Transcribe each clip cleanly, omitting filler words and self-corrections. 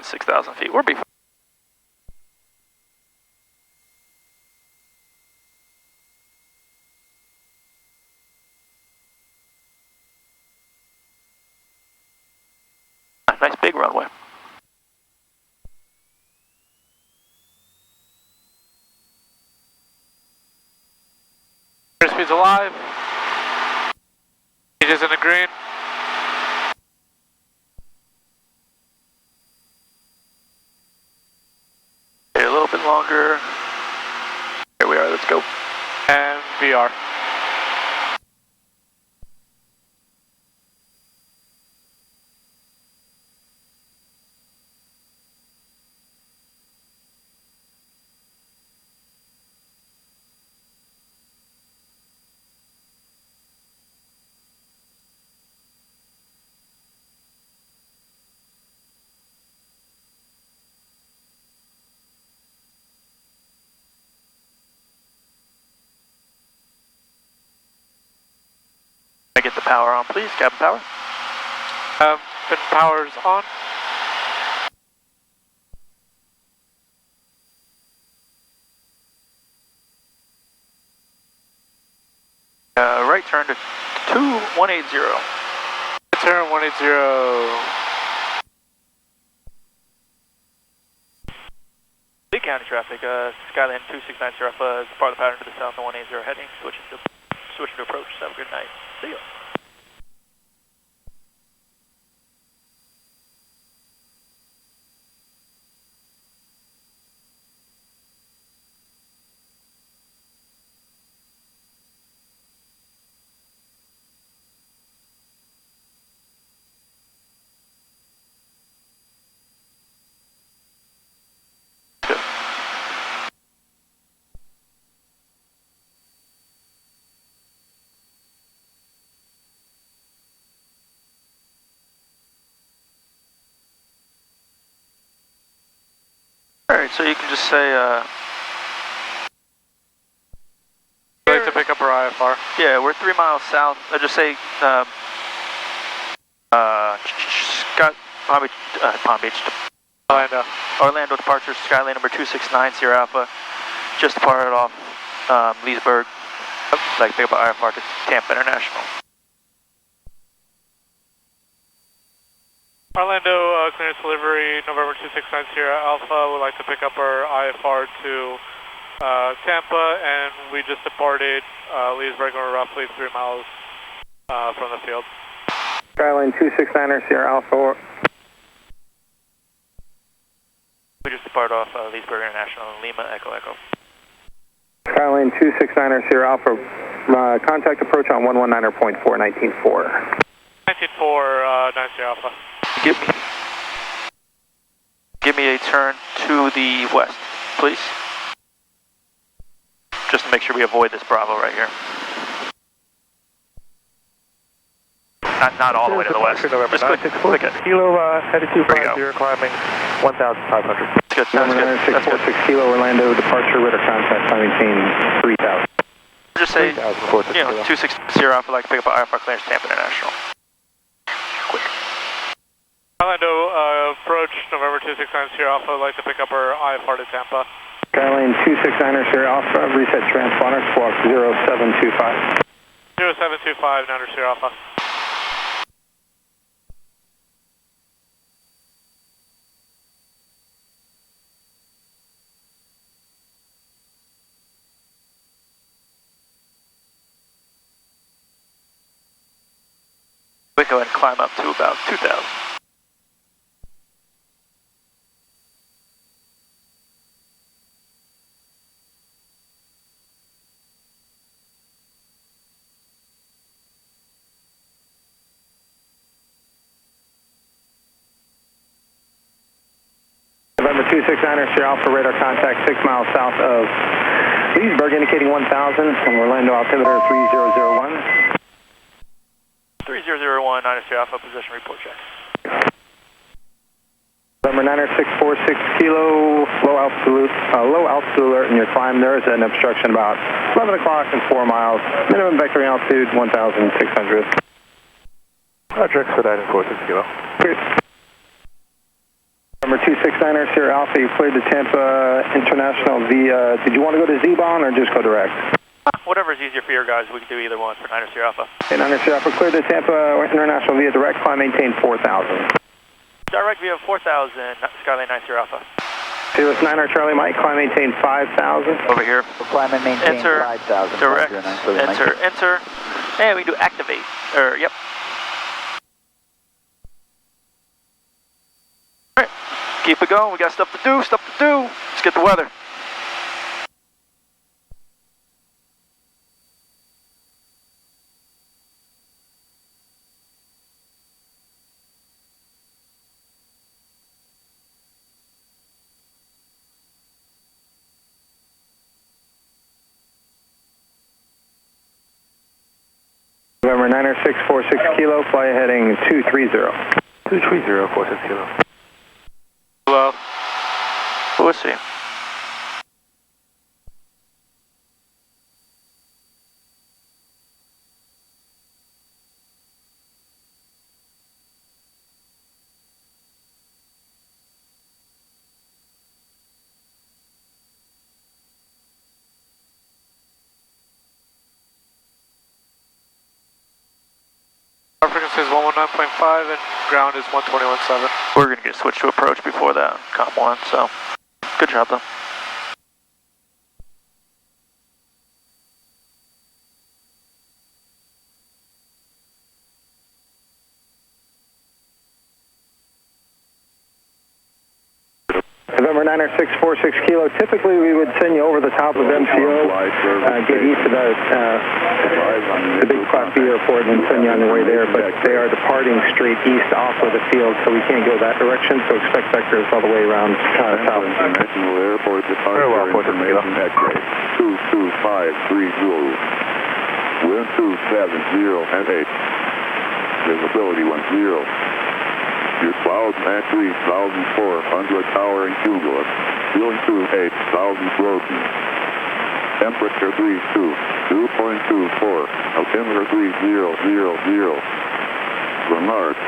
get 6,000 feet. We'll be fine. Nice big runway. Airspeed's alive. Gauges in the green. Okay, a little bit longer. Here we are, let's go. And VR. I get the power on, please. Cabin power. Fin power's on. Right turn to 2180. Turn 180. Lee County traffic, Skyline 2690 Alpha is part of the pattern to the south on 180 heading, switching to approach. Have a good night. See ya. Alright, so you can just say, I'd like to pick up our IFR. yeah, we're 3 miles south. I just say, Palm Beach, Orlando departure, Skylane number 2690 Alpha, just departed off Leesburg. I'd like to pick up an IFR to Tampa International. Orlando, clearance delivery, November 2690 Alpha. Would like to pick up our IFR to Tampa, and we just departed Leesburg. We're roughly 3 miles from the field. Skyline 269er Sierra Alpha. We just departed off Leesburg International, Lima Echo Echo. Skyline 269er Sierra Alpha. Contact approach on 119.4, 19.4. 19.4, 90 Alpha. Give me a turn to the west, please. Just to make sure we avoid this Bravo right here. Not all the way to the west. Just click it. Kilo, headed 250, climbing 1,500. That's good, sounds good. That's good. 646 Kilo, Orlando, departure, radar contact, climbing team 3,000. Just say, 260 Alpha, like to pick up an IFR clearance Tampa International. Quick. Orlando, approach November 2690 Alpha. Would like to pick up our IFR to Tampa. Skyline 269er Sierra Alpha, reset transponder, squawk 0725. 0725, 90 Alpha. We go ahead and climb up to about 2,000. November 269er Sierra Alpha, radar contact 6 miles south of Leesburg, indicating 1,000, and Orlando altimeter 3001. 3001, 90 Alpha, position report check. November 9646 Kilo, low altitude alert in your climb. There is an obstruction about 11 o'clock and 4 miles. Minimum vectoring altitude 1,600. Roger, expediting 46 Kilo. Clear. November 269er, Sierra Alpha, you cleared to Tampa International via, did you want to go to Z-Bon or just go direct? Whatever's easier for your guys, we can do either one for Niner Sierra Alpha. Okay, Niner Sierra Alpha, cleared to Tampa International via direct, climb maintain 4,000. Direct via 4,000, Skyline 9 Sierra Alpha. Cirrus 9er, Charlie Mike, climb maintain 5,000. Over here. Climb and maintain Enter, 5,000. direct, enter, and we do activate, yep. All right, keep it going, we got stuff to do, Let's get the weather. November 9er, 646 kilo, fly heading 230. 230, 46 kilo. Well, we'll see. Our frequency is 119.5 and ground is 121.7. We're going to get switched to approach before that, Comp 1, so good job though. November 9er, 646 kilo. Typically, we would send you over the top of MCO, get east of the big Class B airport, and then send you on your way there. But they are departing straight east off of the field, so we can't go that direction. So expect vectors all the way around south. International Airport departure information X-ray 22530. Wind 270 and 8. Visibility 10. Your clouds at 3,400 towering cumulus. Ceiling 8,000 broken. Temperature 2.24. Altimeter 3000. Remark.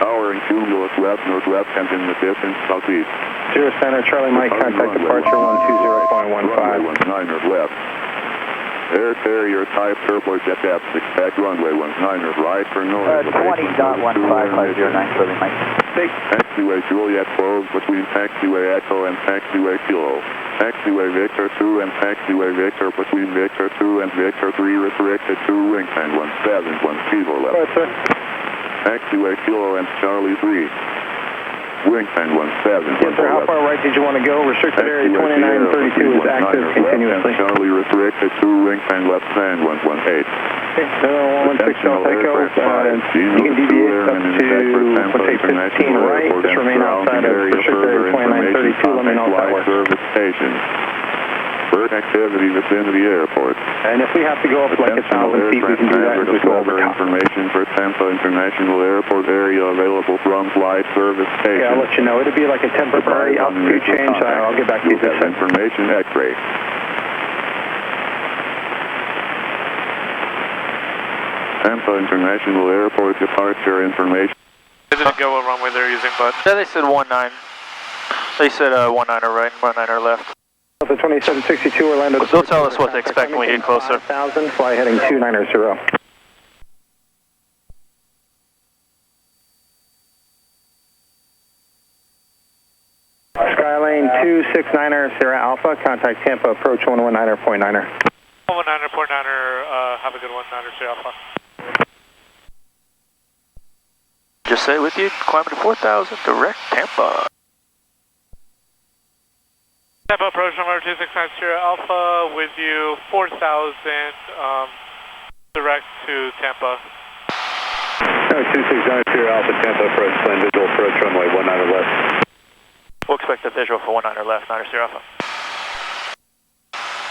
Towering cumulus west northwest and in the distance southeast. Cirrus Center, Charlie Mike, contact departure 120.15. 19er left. Air carrier type turbo jet depth, expect runway 19er right for north. 20.15509, Charlie Mike. Taxiway Juliet closed between taxiway Echo and taxiway Kilo. Taxiway Victor 2 and taxiway Victor between Victor 2 and Victor 3 restricted to wingspan 17, 1 kilo left. Go ahead, sir. Taxiway Kilo and Charlie 3. Wingspan 17. Yes, sir. How far right did you want to go? Restricted area 2932 is active continuously. Charlie restricted to wingspan left sand 118. Okay, 16 Delta Echo. You can deviate up to, let's say, 15 right. Just remain outside of restricted area 2932. Let me know if that works. Service station. Bird activity vicinity airport. And if we have to go up like 1,000 feet, we can do that and just go over top. Information for Tampa International Airport area available from flight service station. Yeah, I'll let you know. It'll be like a temporary altitude change. I'll get back to you. Information X-ray. Tampa International Airport departure information. They didn't go what runway they're using, but... Yeah, they said 19. They said 19er right, 19er left. The 2762 Orlando. They'll tell us what to expect when we get closer. 5,000, fly heading 290. Skylane 269er, Sierra Alpha, contact Tampa, approach 119.9er. 119.9er, have a good one, 9er Sierra Alpha. Just say with you, climbing to 4,000, direct Tampa. Tampa approach number 269 Sierra Alpha with you 4,000 direct to Tampa. 269 Sierra Alpha, Tampa approach, plane visual approach runway 19 left. We'll expect a visual for 19er left, 9er Sierra Alpha.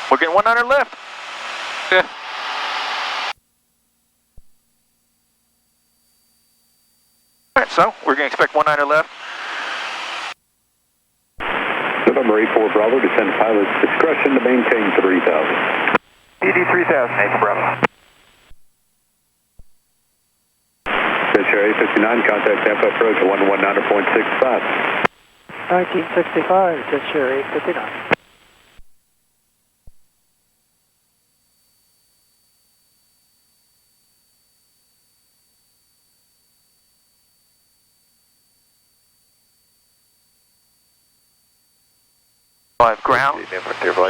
We're getting 19er left. Yeah. Alright, so we're going to expect 19er left. November 84 Bravo, descend pilot's discretion to maintain 3,000. DD 3000, 8 Bravo. Area 59, contact Tampa approach 119.65. 1965, just share 859. I have ground.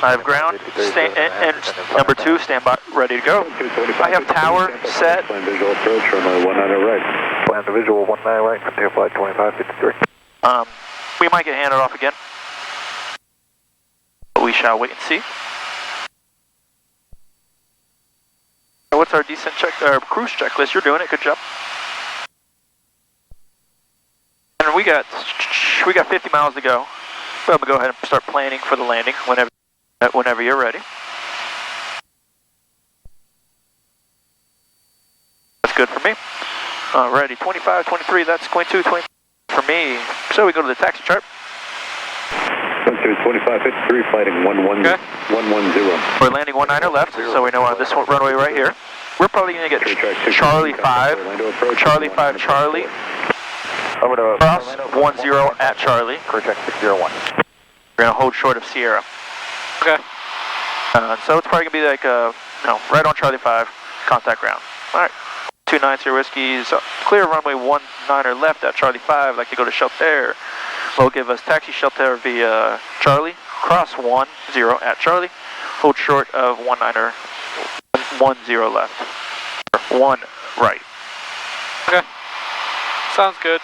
I have ground. And number 2, stand by, ready to go. I have tower set. Plan visual approach, runway 19 right. Plan the visual 19 right, frontier flight 2553. We might get handed off again, but we shall wait and see. What's our descent check, our cruise checklist? You're doing it. Good job. And we got 50 miles to go. Well, we'll go ahead and start planning for the landing whenever you're ready. That's good for me. Alrighty, 25, 23, that's 22, 20 for me. So we go to the taxi chart. 2553, flighting 110. Okay. 110. We're landing 19er left, so we know on this runway right here. We're probably going to get Charlie 5, Charlie 5, Charlie. Over to Cross 10 at Charlie. crew check 601. We're going to hold short of Sierra. Okay. So it's probably going to be like, right on Charlie 5, contact ground. Alright. 290 Whiskey's clear runway 19er left at Charlie 5. Like to go to Shelter. Will give us taxi Shelter via Charlie. Cross 10 at Charlie. Hold short of 19er 10 left. 1 right. Okay. Sounds good.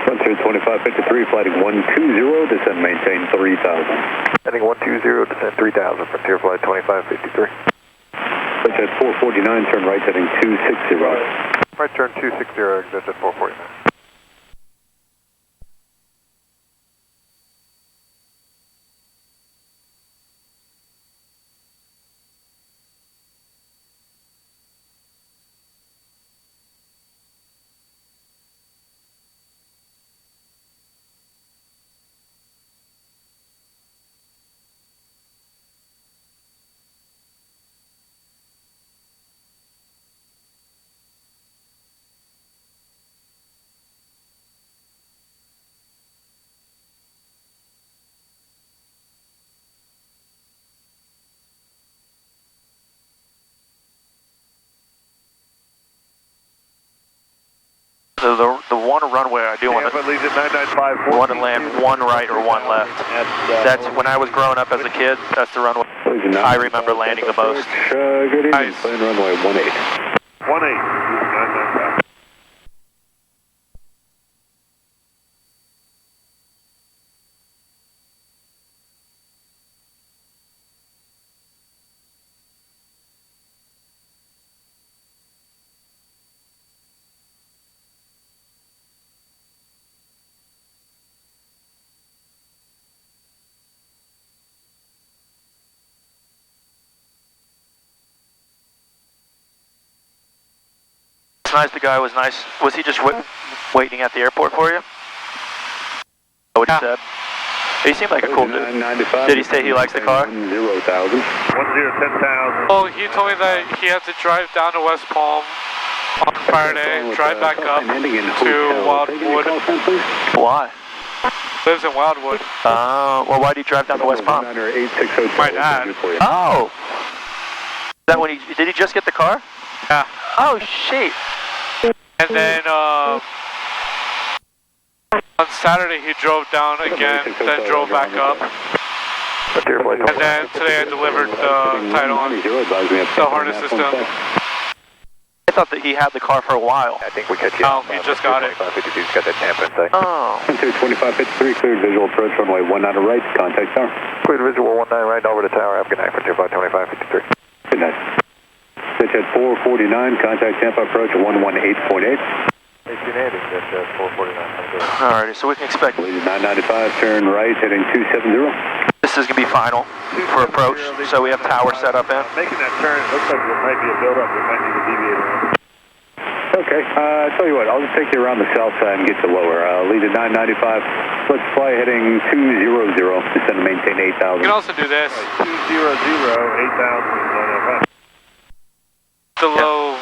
Frontier 2553, flighting 120, descend maintain 3000. Heading 120, descend 3000, frontier flight 2553. Switch at 449, turn right heading 260. Right turn 260, exit at 449. The one runway I do want to want to land 1 right or 1 left. That's when I was growing up as a kid. That's the runway I remember landing the most. Good evening, Nice. plane runway 18. 18. It's nice. The guy was nice. Was he just waiting at the airport for you? What he said? He seemed like a cool dude. Did he say he likes the car? 10,000. 10,000. Oh, he told me that he had to drive down to West Palm on Friday, drive back up to Wildwood. Why? Lives in Wildwood. Well, why did he drive down to West Palm? My dad. Oh! Is that when did he just get the car? Yeah. Oh, shit. And then on Saturday he drove down again, then drove back up. And then today I delivered the title on the harness system. I thought that he had the car for a while. I think we catch you. Oh, he just got it. 2552's got that Tampa in sight. Oh. 2553, cleared visual approach runway 19 right, contact tower. Cleared visual 19 right over the tower, have a good night, frontier flight 2553. Good night. Pitch at 449, contact Tampa approach 118.8. 1880 at 449. Alrighty, so we can expect 995, turn right, heading 270. this is going to be final for approach, so we have tower set up in. Making that turn, it looks like there might be a buildup. We might need to deviate around. Okay, tell you what, I'll just take you around the south side and get you lower. Lead at 995, let's fly heading 200, descend to maintain 8,000. You can also do this. 200, 8,000. The low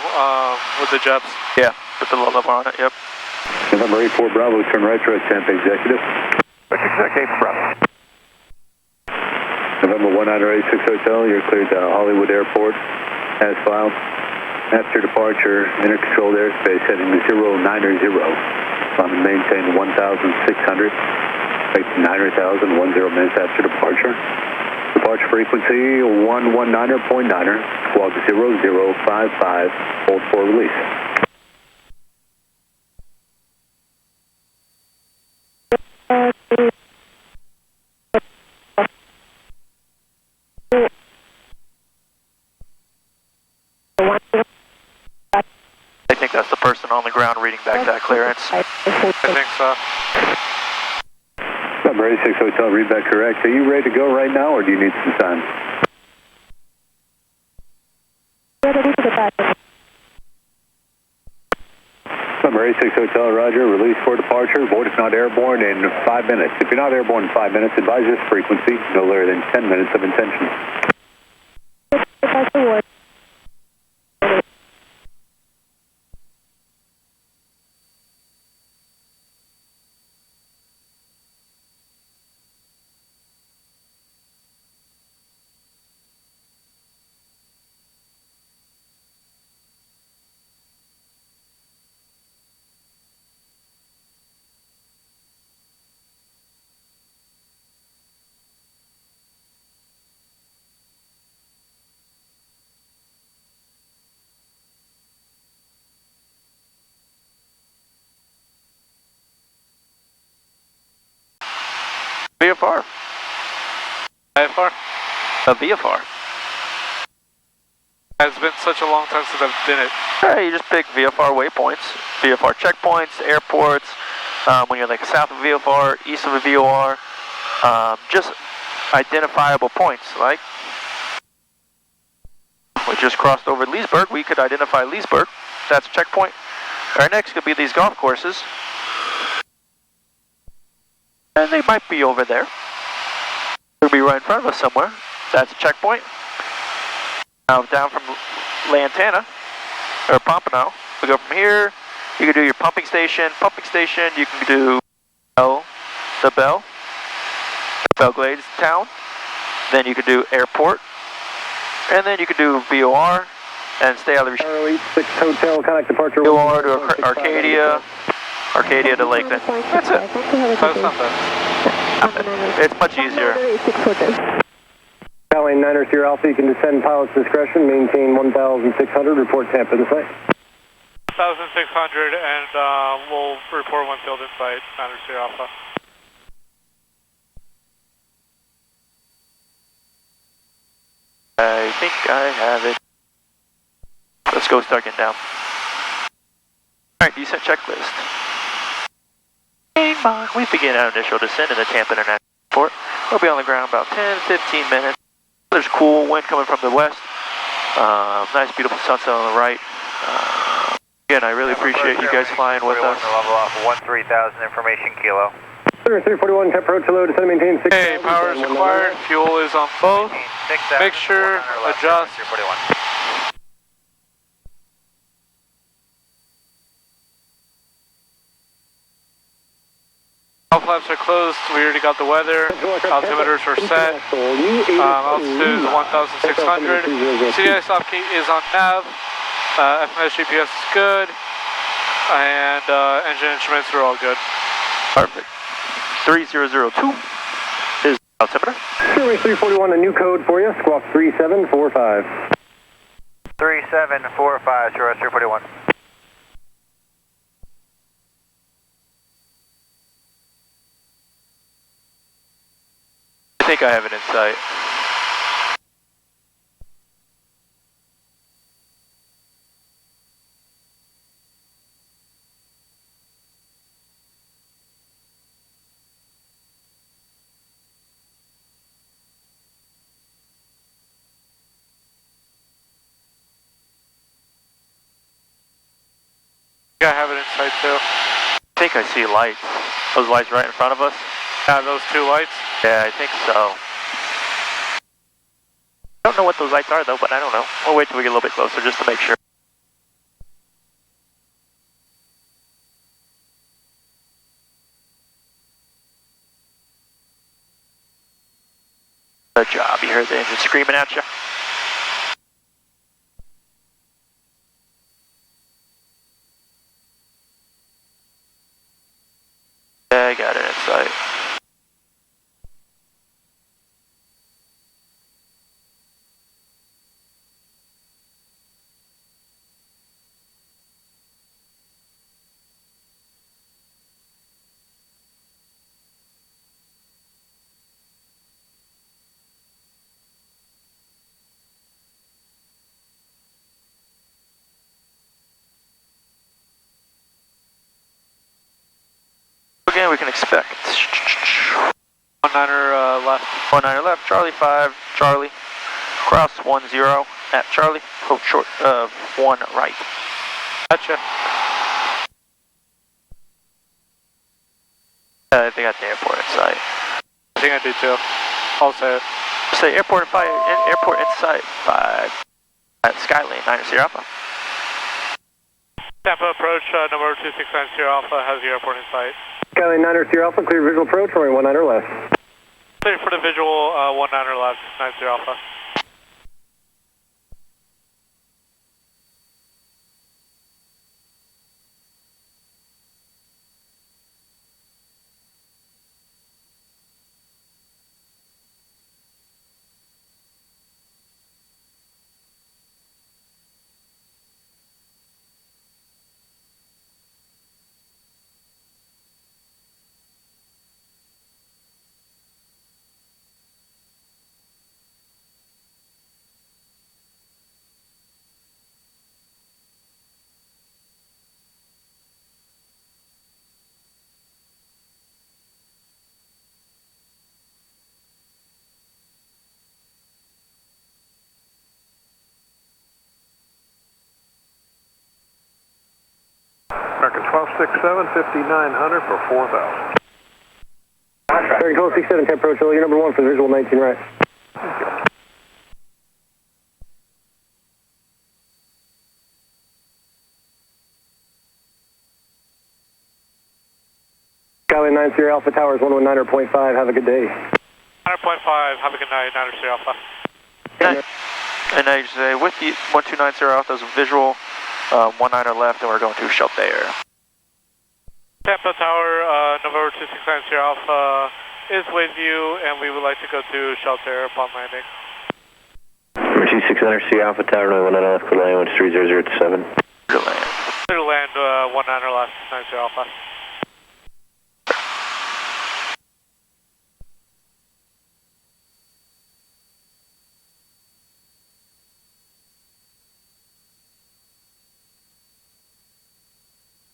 with the jets. Yeah, put the low level on it, yep. November 84 Bravo, turn right to Tampa Executive. Executive Bravo. November 1986 Hotel, you're cleared to Hollywood Airport, as filed. After departure, intercontrolled airspace heading to 090. Climb and maintain 1,600. Wait 9,000, 10 minutes after departure. Departure frequency 119.9er, squawk 0055, hold for release. I think that's the person on the ground reading back that clearance. I think so. Number 86 Hotel, read back correct. Are you ready to go right now, or do you need some time? Number 86 Hotel, roger. Release for departure. Board if not airborne in 5 minutes. If you're not airborne in 5 minutes, advise this frequency, no later than 10 minutes of intention. VFR. IFR. A VFR. It's been such a long time since I've done it. Hey, you just pick VFR waypoints, VFR checkpoints, airports, when you're like south of VFR, east of a VOR, just identifiable points, like we just crossed over Leesburg, we could identify Leesburg, that's a checkpoint. Our next could be these golf courses, and they might be over there. They'll be right in front of us somewhere, that's a checkpoint. Now down from Lantana, or Pompano, we go from here, you can do your pumping station, you can do the Belgrade town, then you can do airport, and then you can do VOR, and stay out of the Charlie 6 Hotel, contact departure. VOR to Arcadia to Lakeland. That's it. That's not bad. It's much easier. Charlie 9er Sierra Alpha, you can descend pilot's discretion, maintain 1,600, report Tampa in sight. 1,600, and we'll report one field in sight, 9er Sierra Alpha. I think I have it. Let's go start getting down. Alright, descent checklist. We begin our initial descent in the Tampa International Airport. We'll be on the ground about 10-15 minutes. There's cool wind coming from the west. Nice beautiful sunset on the right. Again, I really appreciate you guys flying with us. Level off 13,000 information kilo. 341, temp approach low, descend and maintain 6. Hey, power is required, fuel is on both. Make sure, adjust. All flaps are closed, we already got the weather, altimeters are set, altitude is 1,600, CDI stop key is on nav, FMS GPS is good, and engine instruments are all good. Perfect. 3002 is altimeter. Survey 341, a new code for you, squawk 3745. 3745, Survey 341. I think I have it in sight. Yeah, I have it in sight too. I think I see lights. Those lights right in front of us? Yeah, those two lights? Yeah, I think so. I don't know what those lights are though, but I don't know. We'll wait till we get a little bit closer just to make sure. Good job. You heard the engine screaming at you. Yeah, I got it in sight. Again, we can expect 19er left. 19er left, Charlie 5, Charlie, cross 10 at Charlie, hold short of 1 right. Gotcha. I think I got the airport in sight. I think I do too. I'll say it. Say airport in fire, airport in sight, 5 at Skylane, 90 Alpha. Tampa approach, number 2690 Alpha has the airport in sight. Skylane 90 Alpha, clear visual approach, runway 19er left. Clear for the visual, 19er left, 90 Alpha. American 1267, 5900 for 4,000. American 1267, Tampa approach, you're number 1 for the visual 19 right. Skylane 90 Alpha Towers 119.5, have a good day. 9.5, have a good night, 90 Alpha. And I say with the 1290 Alpha, there's a visual 19er left, and we're going to shelter there. Tampa Tower, November 2690 Alpha is with you, and we would like to go to shelter upon landing. Number 2690 Alpha Tower, runway 19er left, clear land 3007. Good land. Clear to land, 19er left, 90 Alpha.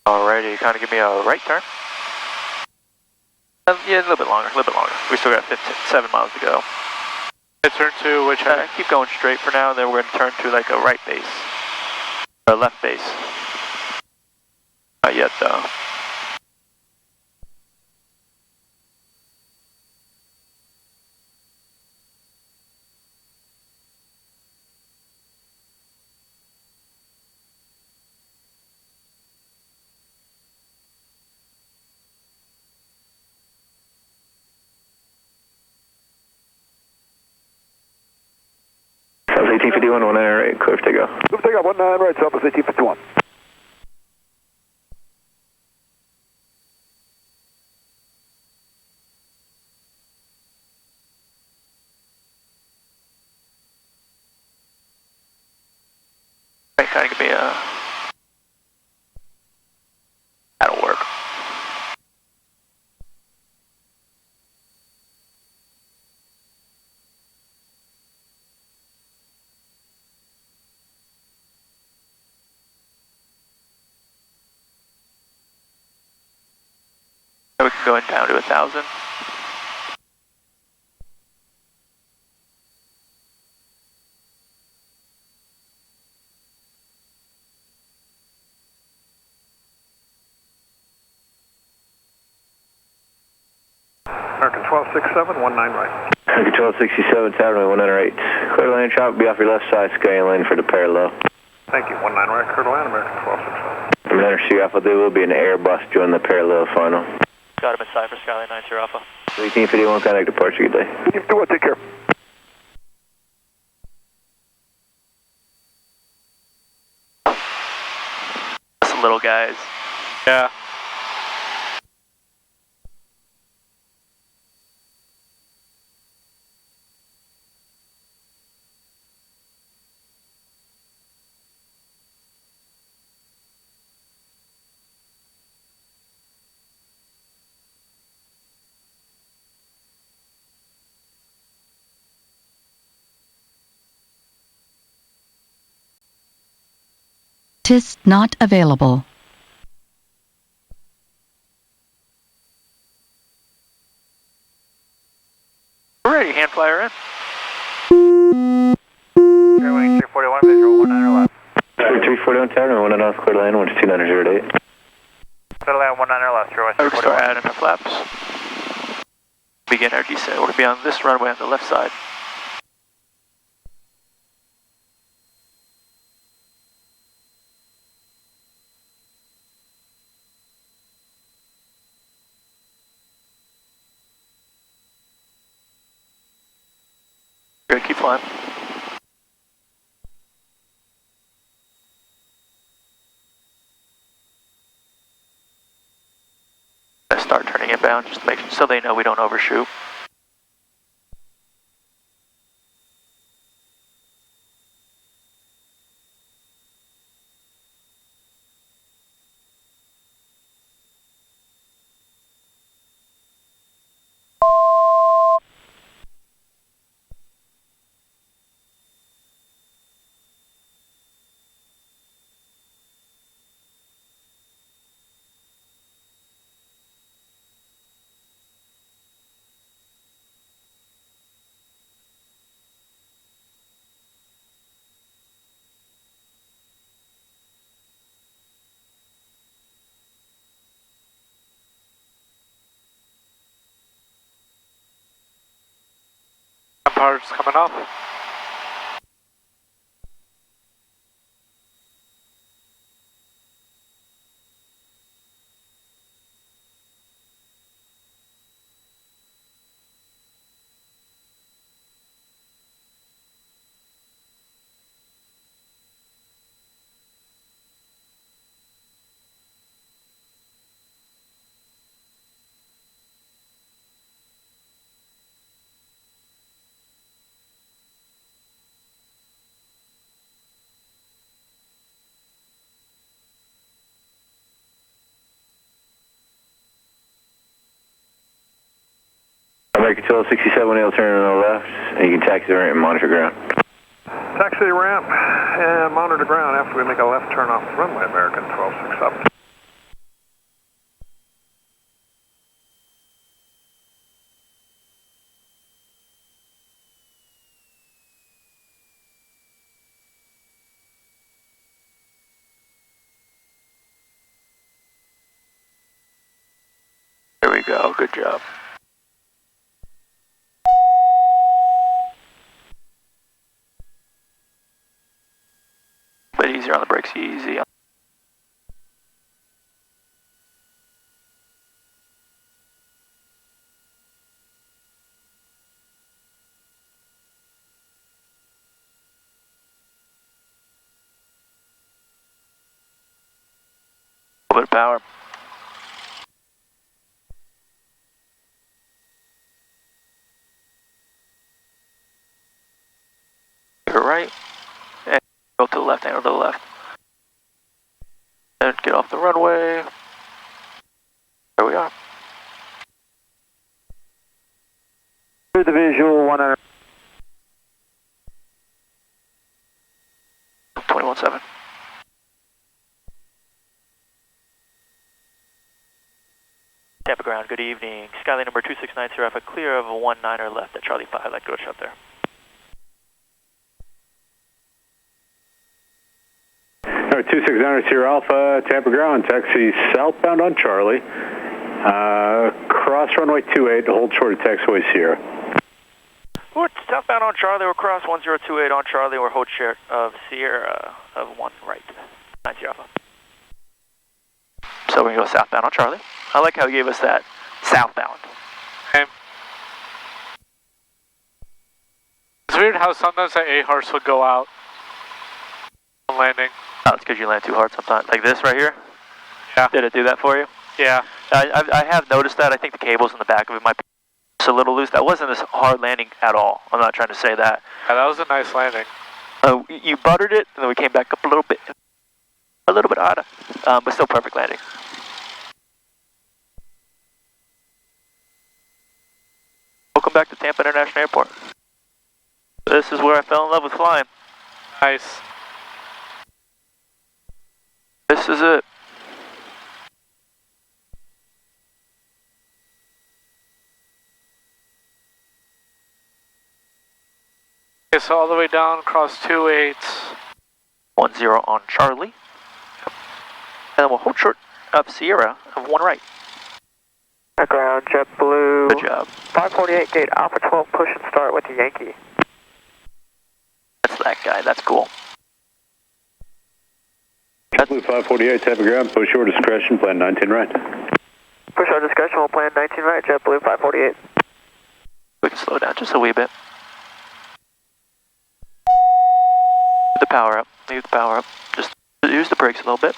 Alrighty, kind of give me a right turn. Yeah, a little bit longer, We still got 7 miles to go. Turn to which heading? Keep going straight for now, then we're going to turn to like a right base. Or left base. Not yet though. South 1851, 19er, clear for takeoff. Move takeoff, 19 right, South 1851. Right, kind of give me a... That'll work. We can go down to 1,000. 1267, 19 right. American 1267, Tower 108. Clear land traffic, be off your left side, skyline lane for the parallel. Thank you, 19 right, clear to land, American 1267. Runner C Alpha, there will be an Airbus join the parallel final. Got him at Cypher, Skyline 90 Alpha. 1851, contact departure, good day. You do it, take care. Some little guys. Yeah. TIS not available. Ready, hand flyer in. Airwing 341, visual 19 left. 341, Tower 1 off, clear line, 12908. Clear land 19 left, airwing We're going to start 341. adding our flaps. Begin our descent. We're going to be on this runway on the left side. Good, keep flying. Start turning inbound just to make so they know we don't overshoot. Parts coming off. American 1267, L turn on the left, and you can taxi the ramp and monitor ground. Taxi ramp and monitor the ground after we make a left turn off the runway, American 1267. There we go, good job. But easier on the brakes, easy. A little bit of power. Go right, and go to the left, angle to the left. And get off the runway. There we are. The visual 100. 21-7. Tampa ground, good evening. Skyline number 2690 Alpha, clear of a 19er left at Charlie 5. I'd like to go shut there. All right, 2690 Alpha, Tampa ground, taxi southbound on Charlie. Cross runway 28, hold short of taxiway Sierra. We're southbound on Charlie, we're cross 1028 on Charlie, we're hold short of Sierra of 1 right. 90 Alpha. So we're going to go southbound on Charlie. I like how he gave us that southbound. Okay. It's weird how sometimes the A-Horse would go out on landing. Oh, it's because you land too hard sometimes. Like this right here? Yeah. Did it do that for you? Yeah. I have noticed that. I think the cables in the back of it might be just a little loose. That wasn't a hard landing at all. I'm not trying to say that. Yeah, that was a nice landing. You buttered it, and then we came back up a little bit harder, but still perfect landing. Welcome back to Tampa International Airport. This is where I fell in love with flying. Nice. This is it. Okay, so all the way down, cross 28. 10 on Charlie. And then we'll hold short of Sierra of 1 right. Ground, JetBlue. Good job. 548, gate Alpha 12, push and start with the Yankee. That's that guy, that's cool. JetBlue 548, Tampa ground, push your discretion, plan 19 right. Push our discretion, we'll plan 19 right, JetBlue 548. We can slow down just a wee bit. Leave the power up, leave the power up. Just use the brakes a little bit.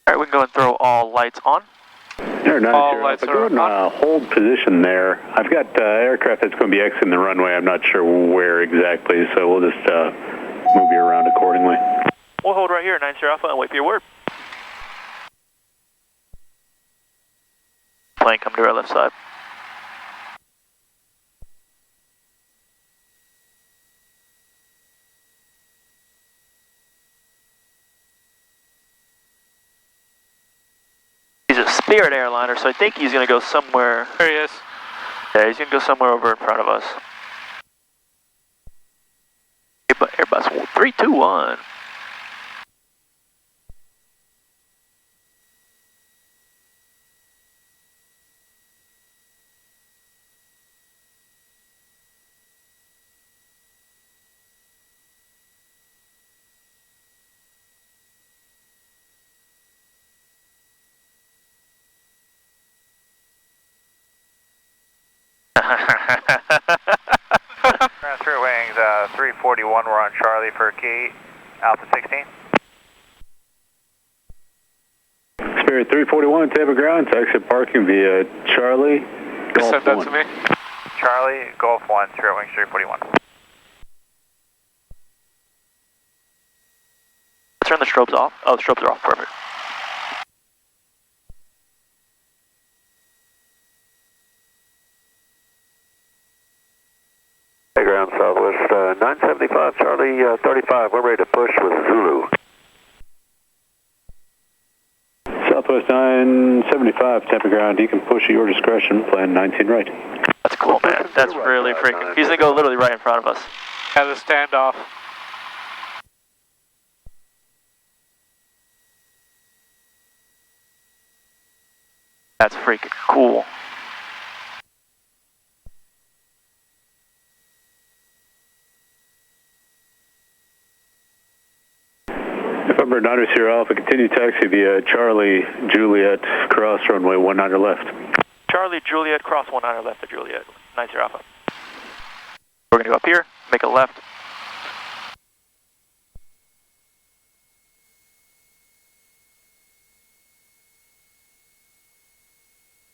Alright, we can go and throw all lights on. All lights are on. Hold position there. I've got aircraft that's going to be exiting the runway. I'm not sure where exactly, so we'll just move you around accordingly. We'll hold right here, 90 Alpha, and wait for your word. Plane coming to our left side. He's a Spirit airliner, so I think he's going to go somewhere. There he is. Yeah, he's going to go somewhere over in front of us. Airbus 321. Transfer wings 341, we're on Charlie for key, Alpha 16. Spirit 341, Tampa ground, exit parking via Charlie, Golf Send that 1. to me. Charlie, Golf 1, Spirit wings 341. Turn the strobes off. Oh, the strobes are off. Perfect. Ground Southwest 975, Charlie 35, we're ready to push with Zulu. Southwest 975, Tampa ground, you can push at your discretion, plan 19 right. That's cool, man. That's really freaking. He's going to go literally right in front of us. Had a standoff. That's freaking cool. November 90 Sierra Alpha, continue taxi via Charlie, Juliet, cross runway 19 left. Charlie, Juliet, cross 19 left to Juliet, 90 Alpha. We're going to go up here, make a left.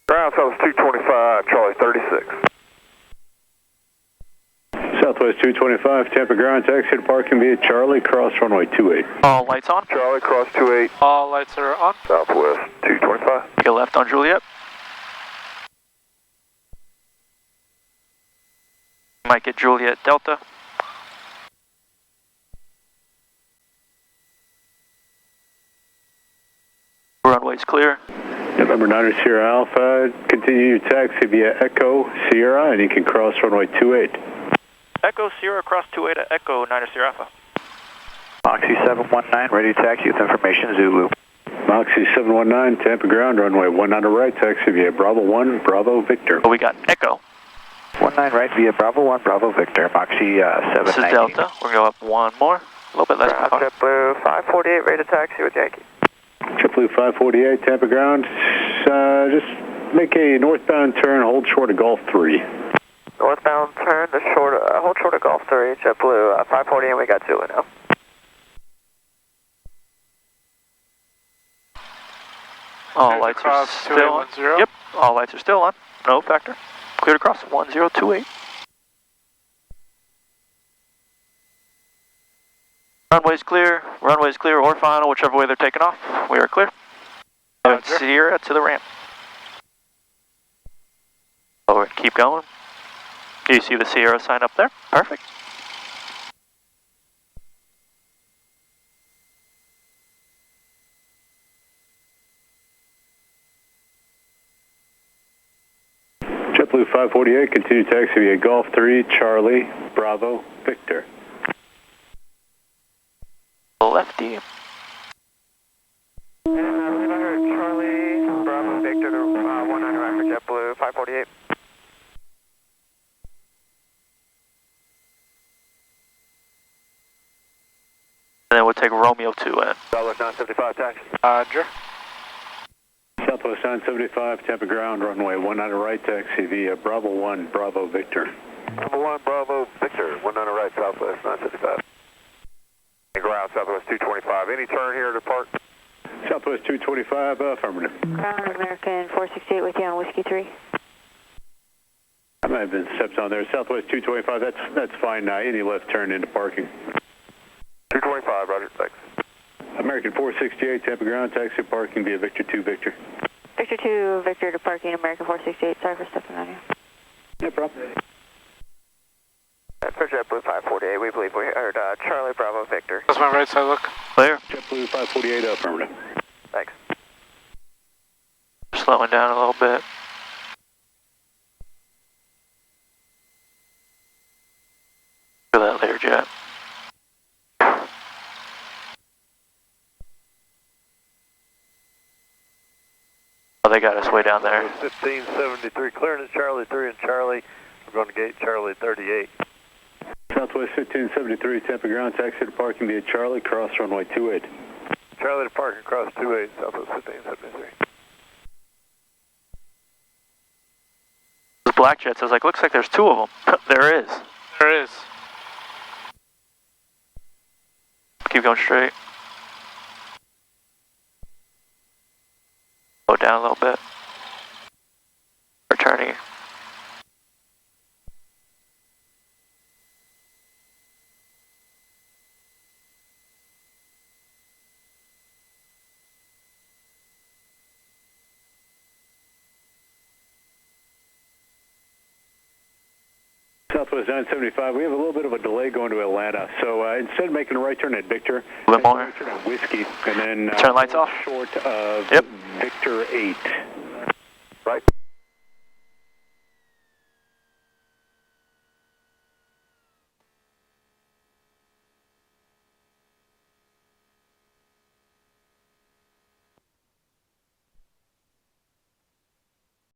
Ground Southwest 225, Charlie 36. Southwest 225, Tampa ground, taxi to parking via Charlie, cross runway 28. All lights on. Charlie, cross 28. All lights are on. Southwest 225. Make a left on Juliet. Might get Juliet Delta. Runway's clear. November 90 Sierra Alpha, continue your taxi via Echo Sierra, and you can cross runway 28. Echo Sierra, cross 28 at Echo 90 Sierra Alpha. Moxie 719, ready to taxi with information Zulu. Moxie 719, Tampa ground, runway 19 right, taxi via Bravo 1, Bravo Victor. Oh, we got Echo. 19 right via Bravo 1, Bravo Victor, Moxie 719. This is Delta. We're going to go up one more. A little bit less power. JetBlue 548, ready to taxi with Yankee. JetBlue 548, Tampa ground. Just make a northbound turn, hold short of Golf 3. Northbound turn, hold short of Golf 3, JetBlue 548, we got Zulu now. All lights are still on. Yep, all lights are still on. No factor. Cleared across 1028. Runway's clear or final, whichever way they're taking off. We are clear. And Sierra to the ramp. Over and keep going. You see the Sierra sign up there? Perfect. JetBlue 548, continue taxi via Golf 3, Charlie, Bravo, Victor. Lefty. Charlie, Bravo, Victor, 19 right for JetBlue 548. And then we'll take Romeo 2 in. Southwest 975 taxi. Roger. Southwest 975, Tampa ground, runway 19 right, taxi via Bravo 1, Bravo Victor. Bravo 1, Bravo, Victor, 19 right, Southwest 975. Ground, Southwest 225. Any turn here to park? Southwest 225, affirmative. Ground American 468 with you on Whiskey 3. I might have been stepped on there. Southwest 225, that's fine. Any left turn into parking. 225, roger, thanks. American 468, Tampa ground, taxi parking via Victor 2, Victor. Victor 2, Victor to parking, American 468. Sorry for stepping on you. No problem. For JetBlue 548, we believe we heard Charlie, Bravo, Victor. How's my right side look? Clear. JetBlue 548, affirmative. Thanks. Slowing down a little bit. Look at that later jet. Oh, they got us way down there. 1573, clearing is Charlie 3 and Charlie. We're going to gate Charlie 38. Southwest 1573, Tampa ground, taxi to parking via Charlie, cross runway 28. Charlie to parking, cross 28, Southwest 1573. Those black jets, I was like, looks like there's two of them. There is. There is. Keep going straight. Slow down a little bit. Returning. Southwest 975, we have a little bit of a delay going to Atlanta, so instead of making a right turn at Victor, a little more. right turn at Whiskey, and then turn lights off. Short of Yep. Victor 8.